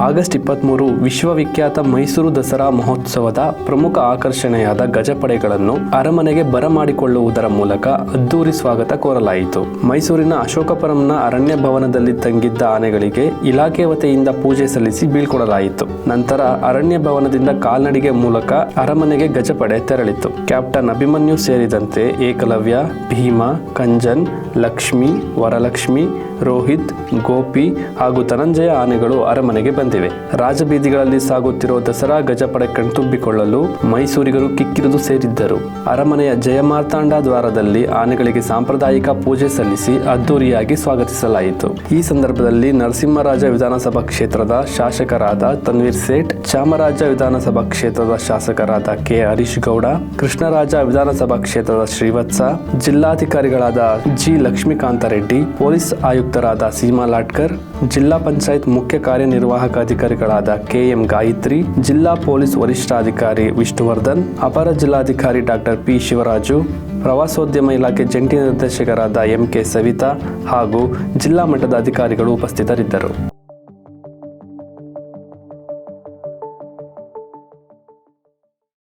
August 23 ವಿಶ್ವವಿಖ್ಯಾತ ಮೈಸೂರು ದಸರಾ ಮಹೋತ್ಸವದ ಪ್ರಮುಖ ಆಕರ್ಷಣೆಯಾದ ಗಜಪಡೆಗಳನ್ನು ಅರಮನೆಗೆ ಬರಮಾಡಿಕೊಳ್ಳುವುದರ ಮೂಲಕ ಅದ್ದೂರಿ ಸ್ವಾಗತ ಕೋರಲಾಯಿತು. ಮೈಸೂರಿನ ಅಶೋಕಪುರಂನ ಅರಣ್ಯ ಭವನದಲ್ಲಿ ತಂಗಿದ್ದ ಆನೆಗಳಿಗೆ ಇಲಾಖೆ ವತಿಯಿಂದ ಪೂಜೆ ಸಲ್ಲಿಸಿ ಬೀಳ್ಕೊಡಲಾಯಿತು. ನಂತರ ಅರಣ್ಯ ಭವನದಿಂದ ಕಾಲ್ನಡಿಗೆ ಮೂಲಕ ಅರಮನೆಗೆ ಗಜಪಡೆ ತೆರಳಿತು. ಕ್ಯಾಪ್ಟನ್ ಅಭಿಮನ್ಯು ಸೇರಿದಂತೆ ಏಕಲವ್ಯ, ಭೀಮ, ಕಂಜನ್, ಲಕ್ಷ್ಮಿ, ವರಲಕ್ಷ್ಮಿ, ರೋಹಿತ್, ಗೋಪಿ ಹಾಗೂ ಧನಂಜಯ ಆನೆಗಳು ಅರಮನೆಗೆ ಬಂದಿವೆ. ರಾಜಬೀದಿಗಳಲ್ಲಿ ಸಾಗುತ್ತಿರುವ ದಸರಾ ಗಜಪಡೆ ಕಣ್ತುಂಬಿಕೊಳ್ಳಲು ಮೈಸೂರಿಗರು ಕಿಕ್ಕಿರಿದು ಸೇರಿದ್ದರು. ಅರಮನೆಯ ಜಯಮಾರ್ತಾಂಡ ದ್ವಾರದಲ್ಲಿ ಆನೆಗಳಿಗೆ ಸಾಂಪ್ರದಾಯಿಕ ಪೂಜೆ ಸಲ್ಲಿಸಿ ಅದ್ದೂರಿಯಾಗಿ ಸ್ವಾಗತಿಸಲಾಯಿತು. ಈ ಸಂದರ್ಭದಲ್ಲಿ ನರಸಿಂಹರಾಜ ವಿಧಾನಸಭಾ ಕ್ಷೇತ್ರದ ಶಾಸಕರಾದ ತನ್ವೀರ್ ಸೇಠ್, ಚಾಮರಾಜ ವಿಧಾನಸಭಾ ಕ್ಷೇತ್ರದ ಶಾಸಕರಾದ ಕೆ ಹರೀಶ್ ಗೌಡ, ಕೃಷ್ಣರಾಜ ವಿಧಾನಸಭಾ ಕ್ಷೇತ್ರದ ಶ್ರೀವತ್ಸ, ಜಿಲ್ಲಾಧಿಕಾರಿಗಳಾದ ಜಿ ಲಕ್ಷ್ಮೀಕಾಂತ ರೆಡ್ಡಿ, ಪೊಲೀಸ್ ಆಯುಕ್ತರಾದ ಸೀಮಾ ಲಾಟ್ಕರ್, ಜಿಲ್ಲಾ ಪಂಚಾಯತ್ ಮುಖ್ಯ ಕಾರ್ಯನಿರ್ವಾಹಕ ಅಧಿಕಾರಿಗಳಾದ ಕೆಎಂ ಗಾಯತ್ರಿ, ಜಿಲ್ಲಾ ಪೊಲೀಸ್ ವರಿಷ್ಠಾಧಿಕಾರಿ ವಿಷ್ಣುವರ್ಧನ್, ಅಪರ ಜಿಲ್ಲಾಧಿಕಾರಿ ಡಾಕ್ಟರ್ ಪಿ ಶಿವರಾಜು, ಪ್ರವಾಸೋದ್ಯಮ ಇಲಾಖೆ ಜಂಟಿ ನಿರ್ದೇಶಕರಾದ ಎಂಕೆ ಸವಿತಾ ಹಾಗೂ ಜಿಲ್ಲಾ ಮಟ್ಟದ ಅಧಿಕಾರಿಗಳು ಉಪಸ್ಥಿತರಿದ್ದರು.